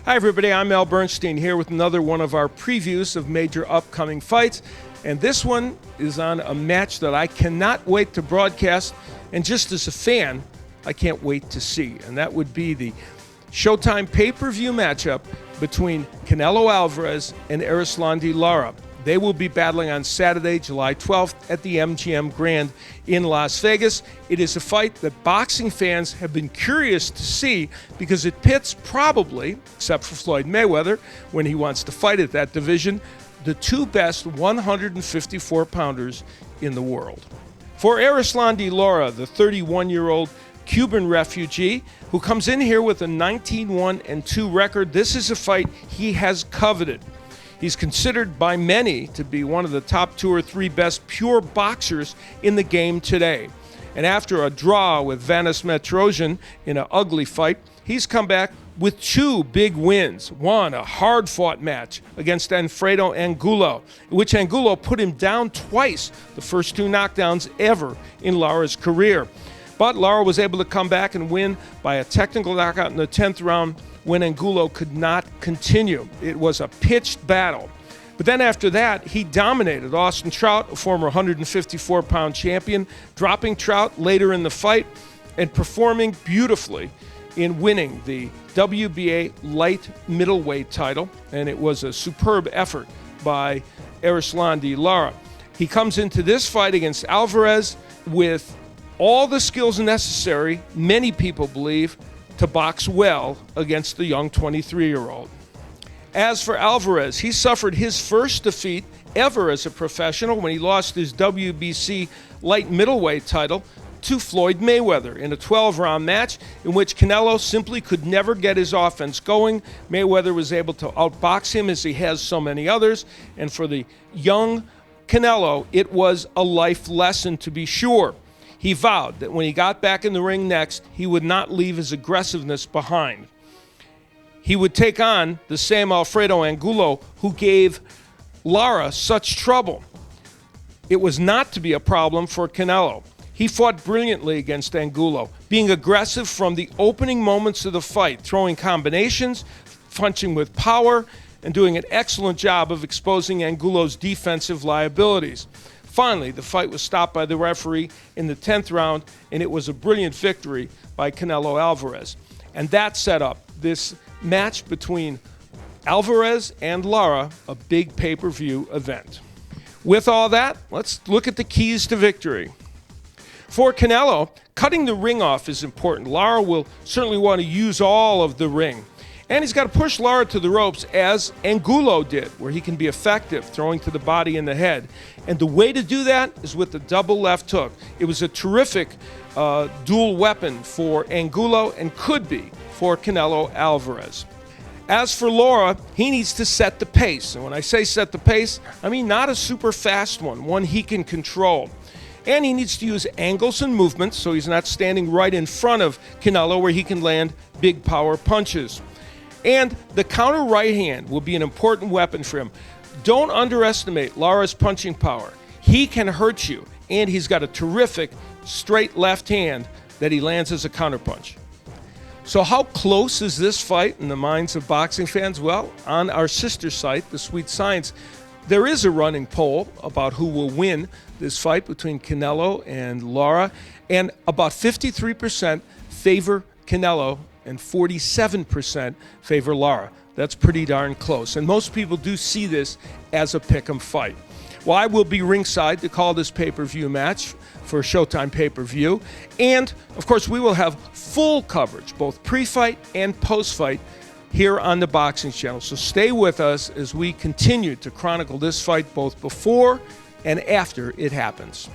Hi everybody, I'm Bernstein here with another one of our previews of major upcoming fights. And this one is on a match that I cannot wait to broadcast, and just as a fan, I can't wait to see. And that would be the SHOWTIME pay-per-view matchup between Canelo Alvarez and Lara. They will be battling on Saturday, July 12th at the MGM Grand in Las Vegas. It is a fight that boxing fans have been curious to see because it pits probably, except for Floyd Mayweather when he wants to fight at that division, the two best 154-pounders in the world. For Lara, the 31-year-old Cuban refugee who comes in here with a 19-1-2 record, this is a fight he has coveted. He's considered by many to be one of the top 2 or 3 best pure boxers in the game today. And after a draw with Vanes Mitrosian in an ugly fight, he's come back with 2 big wins. One, a hard-fought match against Alfredo Angulo, in which Angulo put him down twice, the first 2 knockdowns ever in Lara's career. But Lara was able to come back and win by a technical knockout in the 10th round when Angulo could not continue. It was a pitched battle. But then after that, he dominated Austin Trout, a former 154-pound champion, dropping Trout later in the fight and performing beautifully in winning the WBA light middleweight title. And it was a superb effort by Lara. He comes into this fight against Alvarez with all the skills necessary, many people believe, to box well against the young 23-year-old. As for Alvarez, he suffered his first defeat ever as a professional when he lost his WBC light middleweight title to Floyd Mayweather in a 12-round match in which Canelo simply could never get his offense going. Mayweather was able to outbox him as he has so many others, and for the young Canelo, it was a life lesson to be sure. He vowed that when he got back in the ring next, he would not leave his aggressiveness behind. He would take on the same Alfredo Angulo who gave Lara such trouble. It was not to be a problem for Canelo. He fought brilliantly against Angulo, being aggressive from the opening moments of the fight, throwing combinations, punching with power, and doing an excellent job of exposing Angulo's defensive liabilities. Finally, the fight was stopped by the referee in the 10th round, and it was a brilliant victory by Canelo Alvarez. And that set up this match between Alvarez and Lara, a big pay-per-view event. With all that, let's look at the keys to victory. For Canelo, cutting the ring off is important. Lara will certainly want to use all of the ring. And he's got to push Lara to the ropes as Angulo did, where he can be effective, throwing to the body and the head. And the way to do that is with the double left hook. It was a terrific dual weapon for Angulo and could be for Canelo Alvarez. As for Lara, he needs to set the pace. And when I say set the pace, I mean not a super fast one he can control. And he needs to use angles and movements so he's not standing right in front of Canelo where he can land big power punches. And the counter right hand will be an important weapon for him. Don't underestimate Lara's punching power. He can hurt you, and he's got a terrific straight left hand that he lands as a counterpunch. So how close is this fight in the minds of boxing fans? Well, on our sister site, The Sweet Science, there is a running poll about who will win this fight between Canelo and Lara, and about 53% favor Canelo and 47% favor Lara. That's pretty darn close. And most people do see this as a pick'em fight. Well, I will be ringside to call this pay-per-view match for SHOWTIME pay-per-view. And, of course, we will have full coverage, both pre-fight and post-fight, here on the Boxing Channel. So stay with us as we continue to chronicle this fight both before and after it happens.